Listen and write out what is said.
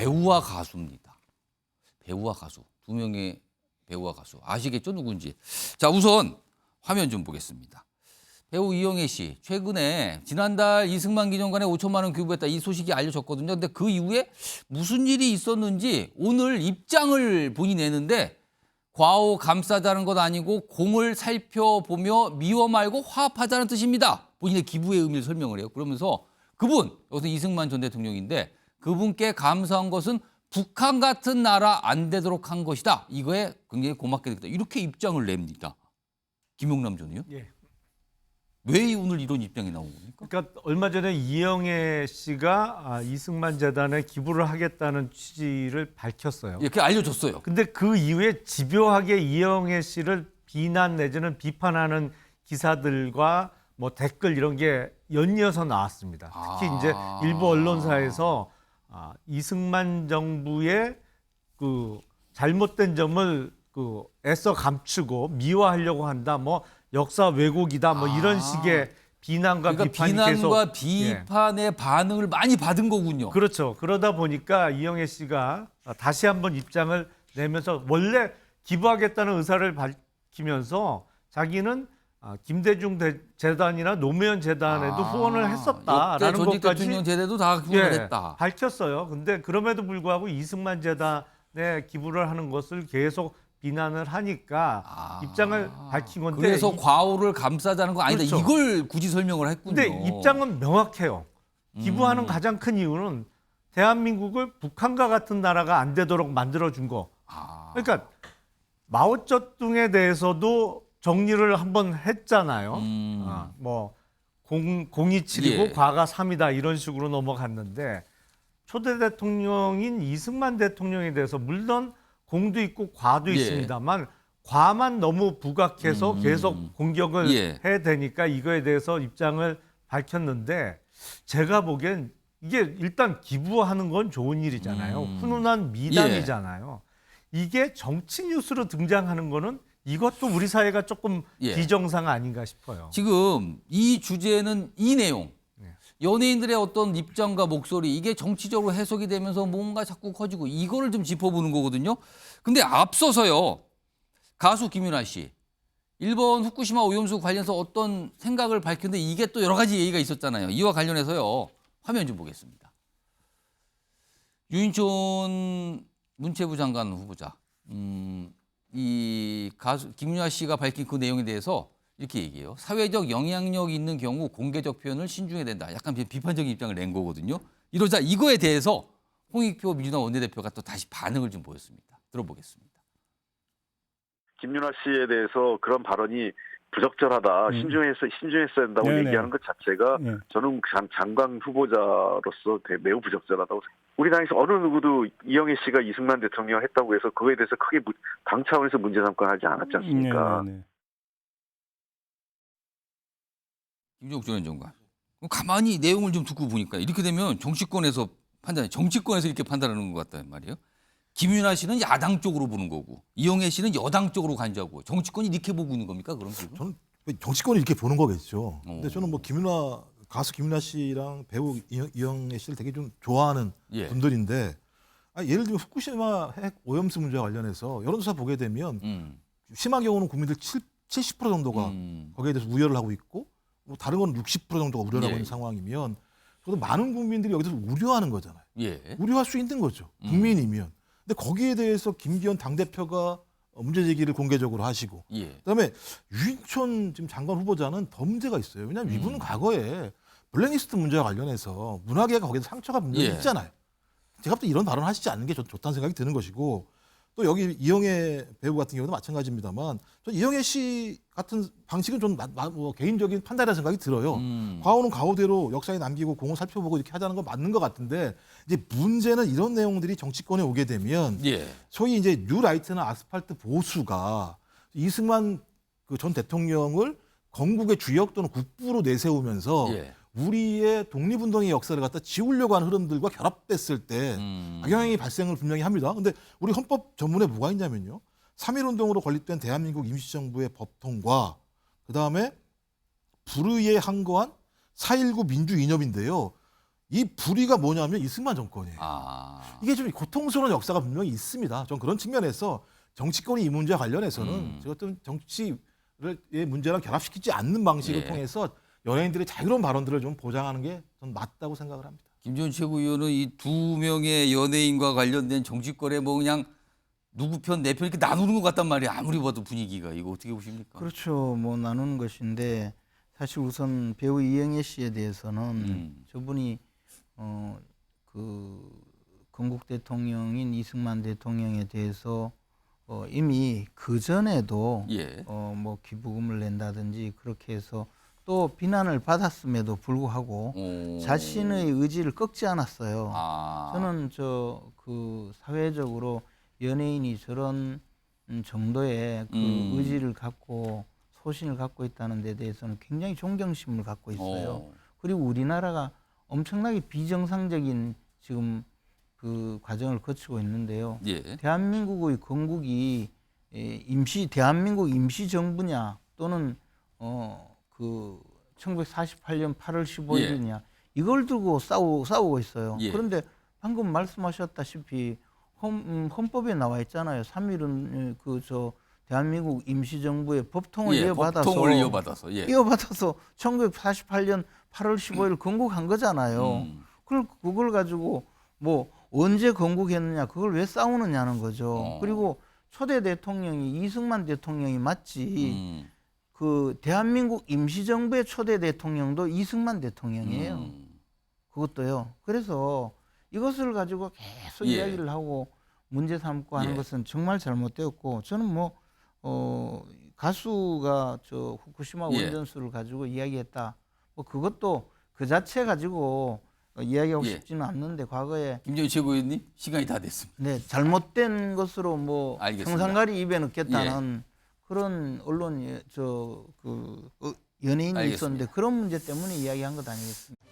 배우와 가수입니다. 배우와 가수. 두 명의 배우와 가수. 아시겠죠? 누군지. 자, 우선 화면 좀 보겠습니다. 배우 이영애 씨, 최근에 지난달 이승만 기념관에 5천만 원 기부했다 이 소식이 알려졌거든요. 근데 그 이후에 무슨 일이 있었는지 오늘 입장을 본인이 내는데 과오 감싸자는 것 아니고 공을 살펴보며 미워 말고 화합하자는 뜻입니다. 본인의 기부의 의미를 설명을 해요. 그러면서 그분, 여기서 이승만 전 대통령인데 그분께 감사한 것은 북한 같은 나라 안 되도록 한 것이다. 이거에 굉장히 고맙게 됐다. 이렇게 입장을 냅니다. 김용남 전이요? 예. 왜 오늘 이런 입장이 나온 겁니까? 그러니까 얼마 전에 이영애 씨가 이승만 재단에 기부를 하겠다는 취지를 밝혔어요. 이렇게 알려줬어요. 근데 그 이후에 집요하게 이영애 씨를 비난 내지는 비판하는 기사들과 뭐 댓글 이런 게 연이어서 나왔습니다. 특히 이제 일부 언론사에서 이승만 정부의 그 잘못된 점을 그 애써 감추고 미화하려고 한다. 뭐 역사 왜곡이다. 뭐 이런 식의 비난과 그러니까 비판이 비난과 계속 비판의 반응을 많이 받은 거군요. 그렇죠. 그러다 보니까 이영애 씨가 다시 한번 입장을 내면서 원래 기부하겠다는 의사를 밝히면서 자기는 김대중 재단이나 노무현 재단에도 후원을 했었다라는 전직 것까지 대통령 제대도 다 후원을 했다. 밝혔어요. 근데 그럼에도 불구하고 이승만 재단에 기부를 하는 것을 계속 비난을 하니까 입장을 밝힌 건데 그래서 과오를 감싸자는 거 아니다. 그렇죠. 이걸 굳이 설명을 했군요. 근데 입장은 명확해요. 기부하는 가장 큰 이유는 대한민국을 북한과 같은 나라가 안 되도록 만들어준 거. 그러니까 마오쩌둥에 대해서도 정리를 한번 했잖아요. 뭐 027이고 예. 과가 3이다 이런 식으로 넘어갔는데 초대 대통령인 이승만 대통령에 대해서 물론 공도 있고 과도 예. 있습니다만 과만 너무 부각해서 계속 공격을 해야 되니까 이거에 대해서 입장을 밝혔는데 제가 보기엔 이게 일단 기부하는 건 좋은 일이잖아요. 훈훈한 미담이잖아요. 이게 정치 뉴스로 등장하는 거는 이것도 우리 사회가 조금 비정상 아닌가 싶어요. 지금 이 주제는 이 내용. 연예인들의 어떤 입장과 목소리 이게 정치적으로 해석이 되면서 뭔가 자꾸 커지고 이거를 좀 짚어보는 거거든요. 근데 앞서서요. 가수 김윤아 씨. 일본 후쿠시마 오염수 관련해서 어떤 생각을 밝혔는데 이게 또 여러 가지 얘기가 있었잖아요. 이와 관련해서요. 화면 좀 보겠습니다. 유인촌 문체부 장관 후보자. 이 가수 김윤아 씨가 밝힌 그 내용에 대해서 이렇게 얘기해요. 사회적 영향력이 있는 경우 공개적 표현을 신중해야 된다. 약간 비판적인 입장을 낸 거거든요. 이러자 이거에 대해서 홍익표 민주당 원내대표가 또 다시 반응을 좀 보였습니다. 들어보겠습니다. 김윤아 씨에 대해서 그런 발언이 부적절하다, 신중했어야 된다고 얘기하는 것 자체가 저는 장관 후보자로서 매우 부적절하다고 생각합니다. 우리 당에서 어느 누구도 이영애 씨가 이승만 대통령 했다고 해서 그거에 대해서 크게 당 차원에서 문제 삼고 하지 않았지 않습니까? 김종국 전 장관. 가만히 내용을 좀 듣고 보니까 이렇게 되면 정치권에서 이렇게 판단하는 것 같단 말이에요. 김윤아 씨는 야당 쪽으로 보는 거고 이영애 씨는 여당 쪽으로 간주하고 정치권이 이렇게 보고 있는 겁니까? 그럼 지금? 저는 정치권이 이렇게 보는 거겠죠. 근데 저는 뭐 가수 김윤아 씨랑 배우 이영애 씨를 되게 좀 좋아하는 분들인데 예를 들면 후쿠시마 핵 오염수 문제와 관련해서 여론조사 보게 되면 심한 경우는 국민들 70% 정도가 거기에 대해서 우려를 하고 있고 뭐 다른 건 60% 정도가 우려를 하고 있는 상황이면 저도 많은 국민들이 여기서 우려하는 거잖아요. 우려할 수 있는 거죠. 국민이면. 근데 거기에 대해서 김기현 당대표가 문제 제기를 공개적으로 하시고 그다음에 유인촌 지금 장관 후보자는 더 문제가 있어요. 왜냐하면 이분은 과거에 블랙리스트 문제와 관련해서 문화계가 거기서 상처가 분명히 있잖아요. 제가 볼 때 이런 발언을 하시지 않는 게 좋다는 생각이 드는 것이고 또 여기 이영애 배우 같은 경우도 마찬가지입니다만 전 이영애 씨 같은 방식은 좀 개인적인 판단이라는 생각이 들어요. 과오는 과오대로 역사에 남기고 공을 살펴보고 이렇게 하자는 건 맞는 것 같은데 이제 문제는 이런 내용들이 정치권에 오게 되면 소위 이제 뉴라이트나 아스팔트 보수가 이승만 그 전 대통령을 건국의 주역 또는 국부로 내세우면서 우리의 독립운동의 역사를 갖다 지우려고 하는 흐름들과 결합됐을 때 악영향이 발생을 분명히 합니다. 근데 우리 헌법 전문에 뭐가 있냐면요. 3.1운동으로 건립된 대한민국 임시정부의 법통과 그다음에 불의에 항거한 4.19 민주 이념인데요. 이 불의가 뭐냐면 이승만 정권이에요. 아. 이게 좀 고통스러운 역사가 분명히 있습니다. 전 그런 측면에서 정치권이 이 문제와 관련해서는 제가 어떤 정치의 문제랑 결합시키지 않는 방식을 예. 통해서 연예인들의 자유로운 발언들을 좀 보장하는 게 전 맞다고 생각을 합니다. 김재원 최고위원은 이 두 명의 연예인과 관련된 정치권에 뭐 그냥 누구 편, 내 편 이렇게 나누는 것 같단 말이에요. 아무리 봐도 분위기가. 이거 어떻게 보십니까? 그렇죠. 뭐 나누는 것인데 사실 우선 배우 이영애 씨에 대해서는 저분이 그 건국 대통령인 이승만 대통령에 대해서 이미 그 전에도 예. 뭐 기부금을 낸다든지 그렇게 해서 또 비난을 받았음에도 불구하고 자신의 의지를 꺾지 않았어요. 아. 저는 그 사회적으로 연예인이 저런 정도의 그 의지를 갖고 소신을 갖고 있다는 데 대해서는 굉장히 존경심을 갖고 있어요. 그리고 우리나라가 엄청나게 비정상적인 지금 그 과정을 거치고 있는데요. 예. 대한민국의 건국이 대한민국 임시정부냐 또는 그 1948년 8월 15일이냐 이걸 두고 싸우고 있어요. 예. 그런데 방금 말씀하셨다시피 헌법에 나와 있잖아요. 3.1은 대한민국 임시정부의 법통을 예, 법통을 이어받아서. 예. 이어받아서 1948년 8월 15일 건국한 거잖아요. 그걸 가지고 뭐 언제 건국했느냐 그걸 왜 싸우느냐는 거죠. 그리고 초대 대통령이 이승만 대통령이 맞지. 그 대한민국 임시정부의 초대 대통령도 이승만 대통령이에요. 그것도요. 그래서 이것을 가지고 계속 예. 이야기를 하고 문제 삼고 하는 예. 것은 정말 잘못되었고 저는 뭐 가수가 후쿠시마 예. 원전수를 가지고 이야기했다. 뭐 그것도 그 자체 가지고 이야기하고 예. 싶지는 않는데 과거에 김재원 최고위원님 시간이 다 됐습니다. 네, 잘못된 것으로 알겠습니다. 청산가리 입에 넣겠다는 그런 언론 연예인이 알겠습니다. 있었는데 그런 문제 때문에 이야기한 것 아니겠습니까?